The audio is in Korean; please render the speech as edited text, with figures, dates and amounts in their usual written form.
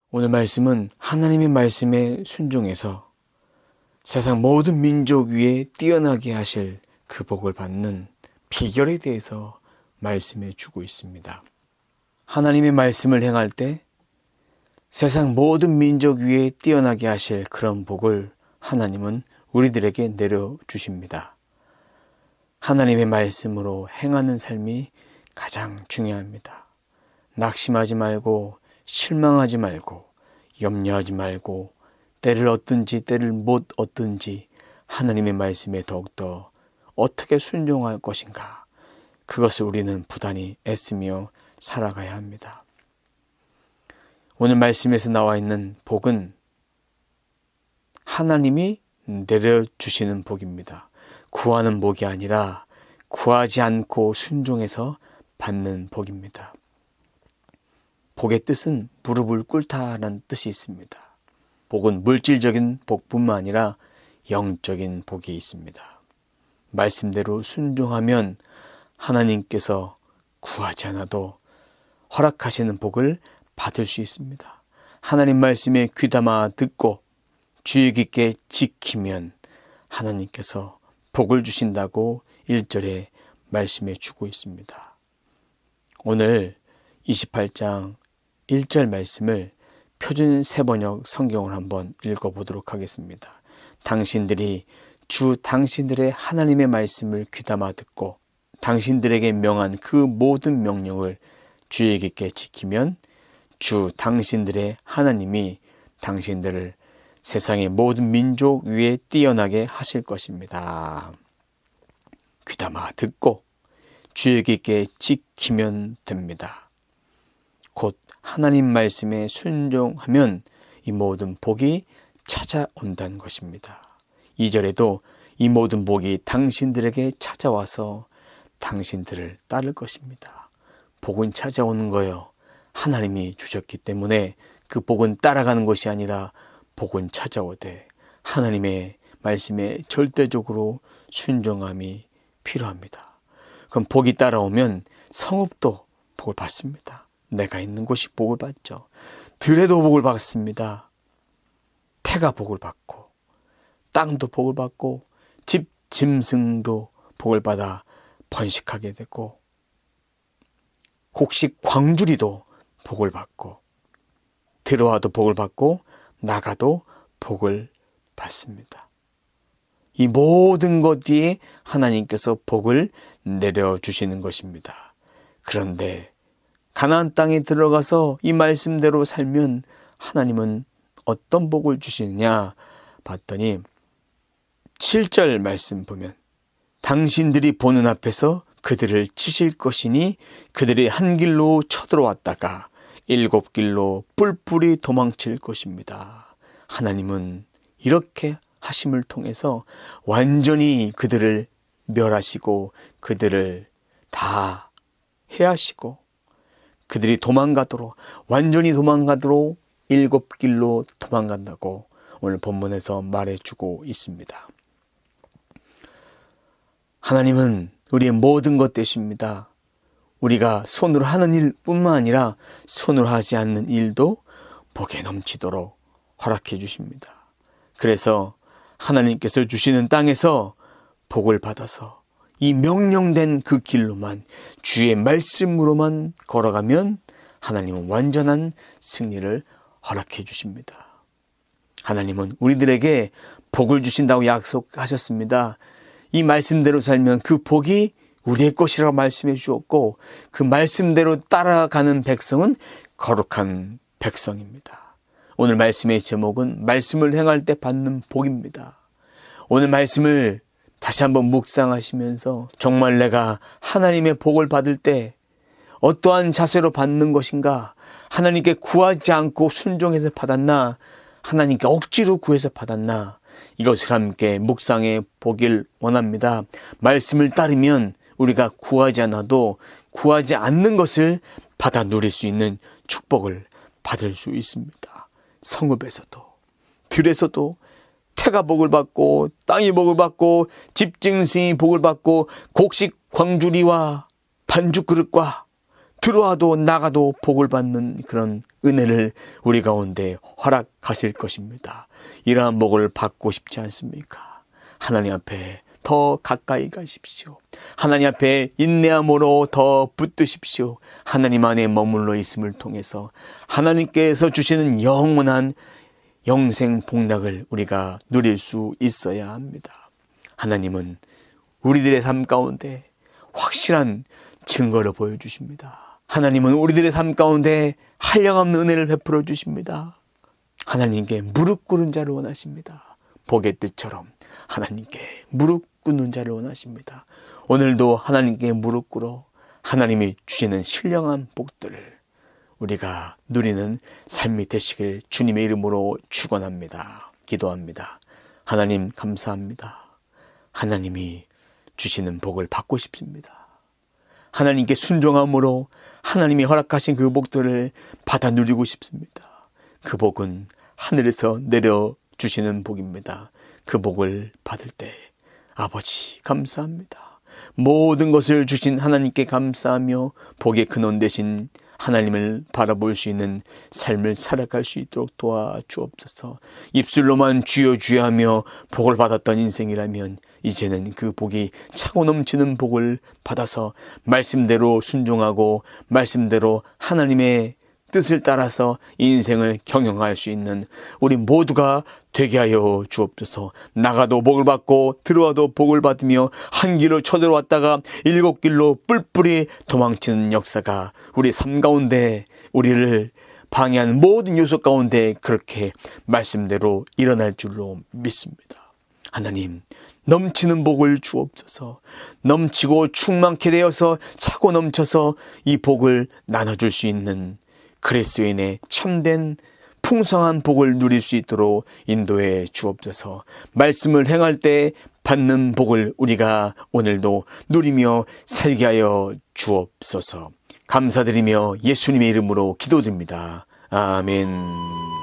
오늘 말씀은 하나님의 말씀에 순종해서 세상 모든 민족 위에 뛰어나게 하실 그 복을 받는 비결에 대해서 말씀해 주고 있습니다. 하나님의 말씀을 행할 때 세상 모든 민족 위에 뛰어나게 하실 그런 복을 하나님은 우리들에게 내려주십니다. 하나님의 말씀으로 행하는 삶이 가장 중요합니다. 낙심하지 말고 실망하지 말고 염려하지 말고 때를 얻든지 때를 못 얻든지 하나님의 말씀에 더욱더 어떻게 순종할 것인가, 그것을 우리는 부단히 애쓰며 살아가야 합니다. 오늘 말씀에서 나와 있는 복은 하나님이 내려주시는 복입니다. 구하는 복이 아니라 구하지 않고 순종해서 받는 복입니다. 복의 뜻은 무릎을 꿇다라는 뜻이 있습니다. 복은 물질적인 복뿐만 아니라 영적인 복이 있습니다. 말씀대로 순종하면 하나님께서 구하지 않아도 허락하시는 복을 받을 수 있습니다. 하나님 말씀에 귀담아 듣고 주의 깊게 지키면 하나님께서 복을 주신다고 1절에 말씀해 주고 있습니다. 오늘 28장 1절 말씀을 표준 세번역 성경을 한번 읽어보도록 하겠습니다. 당신들이 주 당신들의 하나님의 말씀을 귀담아 듣고 당신들에게 명한 그 모든 명령을 주의 깊게 지키면 주 당신들의 하나님이 당신들을 세상의 모든 민족 위에 뛰어나게 하실 것입니다. 귀담아 듣고 주의 깊게 지키면 됩니다. 곧 하나님 말씀에 순종하면 이 모든 복이 찾아온다는 것입니다. 2절에도 이 모든 복이 당신들에게 찾아와서 당신들을 따를 것입니다. 복은 찾아오는 거예요. 하나님이 주셨기 때문에 그 복은 따라가는 것이 아니라 복은 찾아오되 하나님의 말씀에 절대적으로 순종함이 필요합니다. 그럼 복이 따라오면 성읍도 복을 받습니다. 내가 있는 곳이 복을 받죠. 들에도 복을 받습니다. 태가 복을 받고 땅도 복을 받고 집 짐승도 복을 받아 번식하게 되고 곡식 광주리도 복을 받고 들어와도 복을 받고 나가도 복을 받습니다. 이 모든 것 뒤에 하나님께서 복을 내려주시는 것입니다. 그런데 가나안 땅에 들어가서 이 말씀대로 살면 하나님은 어떤 복을 주시느냐 봤더니 7절 말씀 보면 당신들이 보는 앞에서 그들을 치실 것이니 그들이 한 길로 쳐들어왔다가 7길로 뿔뿔이 도망칠 것입니다. 하나님은 이렇게 하심을 통해서 완전히 그들을 멸하시고 그들을 다 해하시고 그들이 도망가도록 완전히 도망가도록 7길로 도망간다고 오늘 본문에서 말해주고 있습니다. 하나님은 우리의 모든 것 되십니다. 우리가 손으로 하는 일뿐만 아니라 손으로 하지 않는 일도 복에 넘치도록 허락해 주십니다. 그래서 하나님께서 주시는 땅에서 복을 받아서 이 명령된 그 길로만 주의 말씀으로만 걸어가면 하나님은 완전한 승리를 허락해 주십니다. 하나님은 우리들에게 복을 주신다고 약속하셨습니다. 이 말씀대로 살면 그 복이 우리의 것이라고 말씀해 주었고 그 말씀대로 따라가는 백성은 거룩한 백성입니다. 오늘 말씀의 제목은 말씀을 행할 때 받는 복입니다. 오늘 말씀을 다시 한번 묵상하시면서 정말 내가 하나님의 복을 받을 때 어떠한 자세로 받는 것인가? 하나님께 구하지 않고 순종해서 받았나? 하나님께 억지로 구해서 받았나? 이것을 함께 묵상해 보길 원합니다. 말씀을 따르면 우리가 구하지 않아도 구하지 않는 것을 받아 누릴 수 있는 축복을 받을 수 있습니다. 성읍에서도 들에서도 태가 복을 받고 땅이 복을 받고 집짐승이 복을 받고 곡식 광주리와 반죽 그릇과 들어와도 나가도 복을 받는 그런 은혜를 우리 가운데 허락하실 것입니다. 이러한 복을 받고 싶지 않습니까? 하나님 앞에 더 가까이 가십시오. 하나님 앞에 인내함으로 더 붙드십시오. 하나님 안에 머물러 있음을 통해서 하나님께서 주시는 영원한 영생 복락을 우리가 누릴 수 있어야 합니다. 하나님은 우리들의 삶 가운데 확실한 증거를 보여주십니다. 하나님은 우리들의 삶 가운데 한량없는 은혜를 베풀어 주십니다. 하나님께 무릎 꿇은 자를 원하십니다. 복의 뜻처럼 하나님께 무릎 꿇는 자를 원하십니다. 오늘도 하나님께 무릎 꿇어 하나님이 주시는 신령한 복들을 우리가 누리는 삶이 되시길 주님의 이름으로 축원합니다. 기도합니다. 하나님 감사합니다. 하나님이 주시는 복을 받고 싶습니다. 하나님께 순종함으로 하나님이 허락하신 그 복들을 받아 누리고 싶습니다. 그 복은 하늘에서 내려주시는 복입니다. 그 복을 받을 때 아버지 감사합니다. 모든 것을 주신 하나님께 감사하며 복의 근원 되신 하나님을 바라볼 수 있는 삶을 살아갈 수 있도록 도와주옵소서. 입술로만 주여 주여 하며 복을 받았던 인생이라면 이제는 그 복이 차고 넘치는 복을 받아서 말씀대로 순종하고 말씀대로 하나님의 뜻을 따라서 인생을 경영할 수 있는 우리 모두가 되게 하여 주옵소서. 나가도 복을 받고 들어와도 복을 받으며 한 길로 쳐들어왔다가 7길로 뿔뿔이 도망치는 역사가 우리 삶 가운데 우리를 방해하는 모든 요소 가운데 그렇게 말씀대로 일어날 줄로 믿습니다. 하나님 넘치는 복을 주옵소서. 넘치고 충만케 되어서 차고 넘쳐서 이 복을 나눠줄 수 있는 그리스도인의 참된 풍성한 복을 누릴 수 있도록 인도해 주옵소서. 말씀을 행할 때 받는 복을 우리가 오늘도 누리며 살게 하여 주옵소서. 감사드리며 예수님의 이름으로 기도드립니다. 아멘.